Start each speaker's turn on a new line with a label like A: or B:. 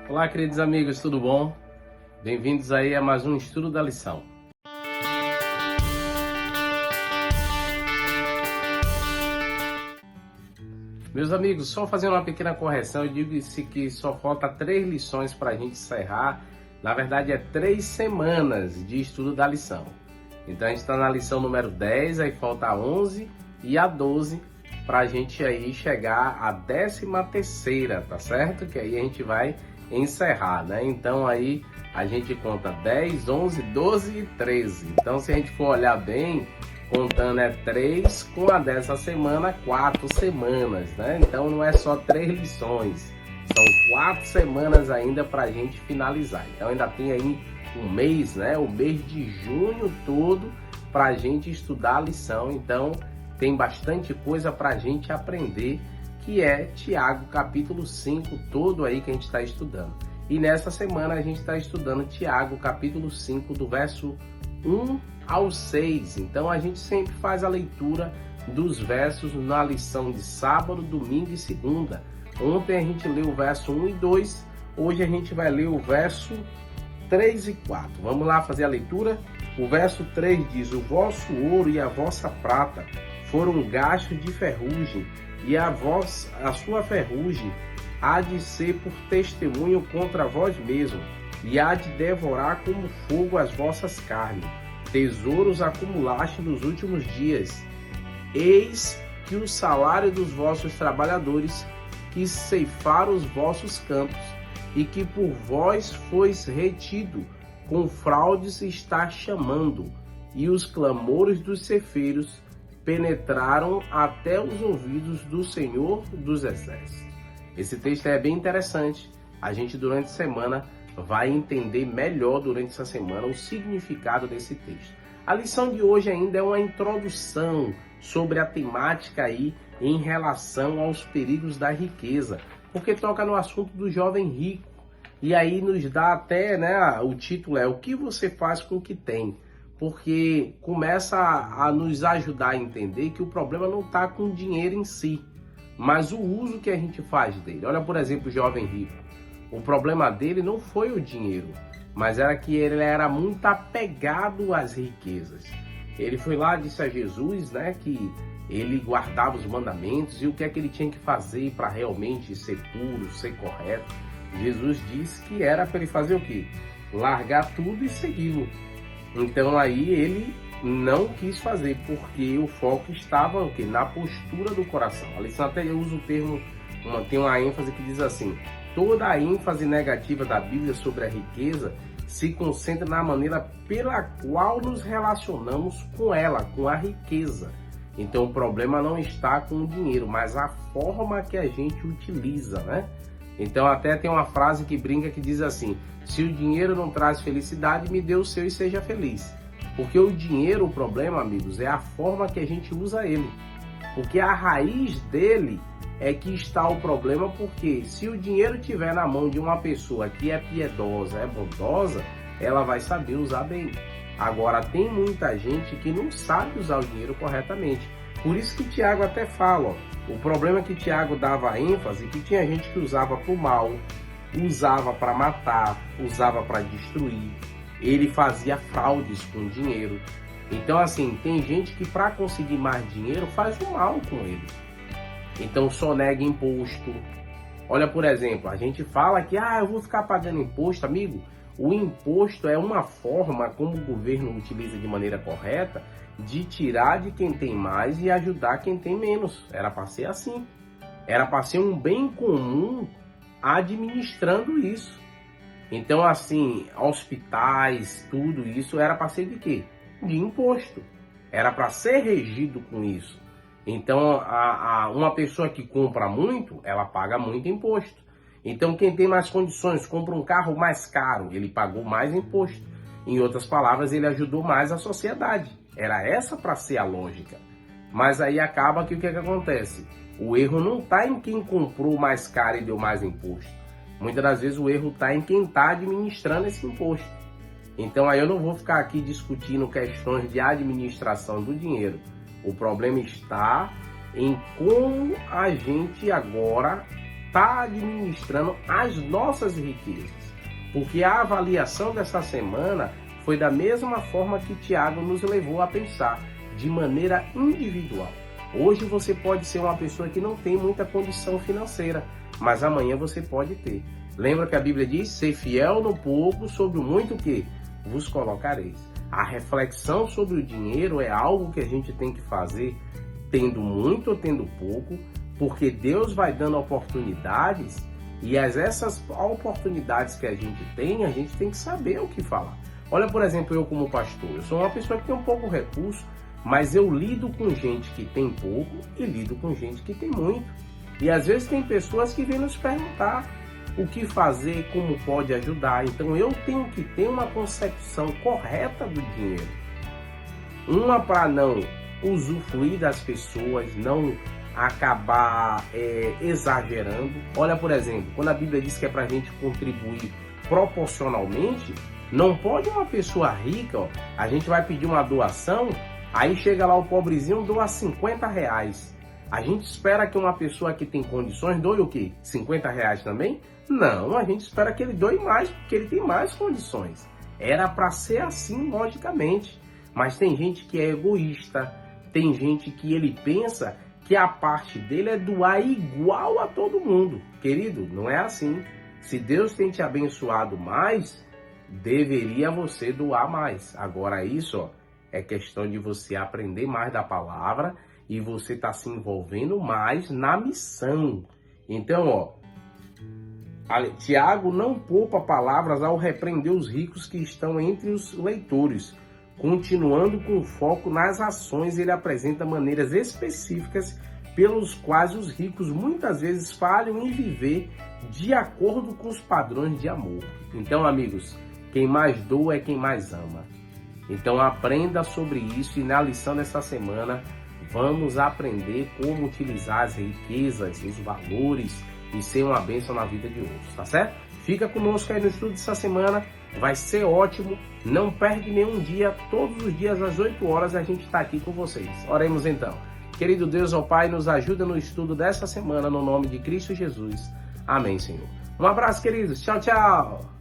A: Olá, queridos amigos, tudo bom? Bem-vindos aí a mais um estudo da lição. Meus amigos, só fazendo uma pequena correção, eu digo que só falta 3 lições para a gente encerrar. Na verdade, é 3 semanas de estudo da lição. Então, a gente está na lição número 10, aí falta a 11 e a 12 para a gente aí chegar à 13ª, tá certo? Que aí a gente vai encerrar, né? Então, aí a gente conta 10, 11, 12 e 13. Então, se a gente for olhar bem, contando é 3 com a dessa semana, 4 semanas, né? Então não é só 3 lições, são 4 semanas ainda para a gente finalizar. Então ainda tem aí um mês, né? O mês de junho todo para a gente estudar a lição. Então tem bastante coisa para a gente aprender, que é Tiago capítulo 5 todo aí que a gente está estudando. E nessa semana a gente está estudando Tiago capítulo 5 do verso 1 ao 6. Então a gente sempre faz a leitura dos versos na lição de sábado, domingo e segunda. Ontem a gente leu o verso 1 e 2, hoje a gente vai ler o verso 3 e 4. Vamos lá fazer a leitura? O verso 3 diz: o vosso ouro e a vossa prata foram gastos de ferrugem, e a sua ferrugem há de ser por testemunho contra vós mesmos, e há de devorar como fogo as vossas carnes. Tesouros acumulaste nos últimos dias. Eis que o salário dos vossos trabalhadores, que ceifaram os vossos campos, e que por vós fois retido, com fraudes está chamando, e os clamores dos ceifeiros penetraram até os ouvidos do Senhor dos Exércitos. Esse texto é bem interessante. A gente durante a semana vai entender melhor durante essa semana o significado desse texto. A lição de hoje ainda é uma introdução sobre a temática aí em relação aos perigos da riqueza, porque toca no assunto do jovem rico. E aí nos dá até, né, o título é: o que você faz com o que tem? Porque começa a nos ajudar a entender que o problema não está com o dinheiro em si, mas o uso que a gente faz dele. Olha, por exemplo, o jovem rico. O problema dele não foi o dinheiro, mas era que ele era muito apegado às riquezas. Ele foi lá e disse a Jesus, né, que ele guardava os mandamentos e o que é que ele tinha que fazer para realmente ser puro, ser correto. Jesus disse que era para ele fazer o quê? Largar tudo e segui-lo. Então aí ele não quis fazer, porque o foco estava o quê? Na postura do coração. A lição até usa o termo, tem uma ênfase que diz assim: toda a ênfase negativa da Bíblia sobre a riqueza se concentra na maneira pela qual nos relacionamos com ela, com a riqueza. Então o problema não está com o dinheiro, mas a forma que a gente utiliza, né? Então até tem uma frase que brinca que diz assim: se o dinheiro não traz felicidade, me dê o seu e seja feliz. Porque o dinheiro, o problema, amigos, é a forma que a gente usa ele. Porque a raiz dele é que está o problema, porque se o dinheiro estiver na mão de uma pessoa que é piedosa, é bondosa, ela vai saber usar bem. Agora, tem muita gente que não sabe usar o dinheiro corretamente. Por isso que Tiago até fala, ó, o problema que Tiago dava ênfase, que tinha gente que usava para o mal, usava para matar, usava para destruir. Ele fazia fraudes com dinheiro. Então, assim, tem gente que para conseguir mais dinheiro faz o mal com ele. Então só nega imposto. Olha, por exemplo, a gente fala que eu vou ficar pagando imposto. Amigo, o imposto é uma forma como o governo utiliza de maneira correta de tirar de quem tem mais e ajudar quem tem menos. Era para ser assim. Era para ser um bem comum administrando isso. Então, assim, hospitais, tudo isso era para ser de quê? De imposto. Era para ser regido com isso. Então, uma pessoa que compra muito, ela paga muito imposto. Então, quem tem mais condições, compra um carro mais caro, ele pagou mais imposto. Em outras palavras, ele ajudou mais a sociedade. Era essa para ser a lógica. Mas aí acaba que o que acontece? O erro não está em quem comprou mais caro e deu mais imposto. Muitas das vezes o erro está em quem está administrando esse imposto. Então, aí eu não vou ficar aqui discutindo questões de administração do dinheiro. O problema está em como a gente agora está administrando as nossas riquezas. Porque a avaliação dessa semana foi da mesma forma que Tiago nos levou a pensar, de maneira individual. Hoje você pode ser uma pessoa que não tem muita condição financeira, mas amanhã você pode ter. Lembra que a Bíblia diz, ser fiel no pouco, sobre o muito que vos colocareis. A reflexão sobre o dinheiro é algo que a gente tem que fazer, tendo muito ou tendo pouco, porque Deus vai dando oportunidades e essas oportunidades que a gente tem que saber o que falar. Olha, por exemplo, eu como pastor, eu sou uma pessoa que tem um pouco recurso, mas eu lido com gente que tem pouco e lido com gente que tem muito. E às vezes tem pessoas que vêm nos perguntar o que fazer, como pode ajudar. Então eu tenho que ter uma concepção correta do dinheiro. Uma para não usufruir das pessoas, não acabar exagerando. Olha, por exemplo, quando a Bíblia diz que é para a gente contribuir proporcionalmente, não pode uma pessoa rica, a gente vai pedir uma doação, aí chega lá o pobrezinho, doa 50 reais. A gente espera que uma pessoa que tem condições doe o quê? 50 reais também? Não, a gente espera que ele doe mais, porque ele tem mais condições. Era para ser assim, logicamente. Mas tem gente que é egoísta, tem gente que ele pensa que a parte dele é doar igual a todo mundo. Querido, não é assim. Se Deus tem te abençoado mais, deveria você doar mais. Agora isso é questão de você aprender mais da palavra e você está se envolvendo mais na missão. Então, Tiago não poupa palavras ao repreender os ricos que estão entre os leitores. Continuando com foco nas ações, ele apresenta maneiras específicas pelos quais os ricos muitas vezes falham em viver de acordo com os padrões de amor. Então, amigos, quem mais doa é quem mais ama. Então aprenda sobre isso e na lição dessa semana vamos aprender como utilizar as riquezas, os valores e ser uma bênção na vida de outros, tá certo? Fica conosco aí no estudo dessa semana, vai ser ótimo, não perde nenhum dia, todos os dias às 8 horas a gente está aqui com vocês. Oremos então. Querido Deus, ó Pai, nos ajuda no estudo dessa semana, no nome de Cristo Jesus. Amém, Senhor. Um abraço, queridos. Tchau, tchau.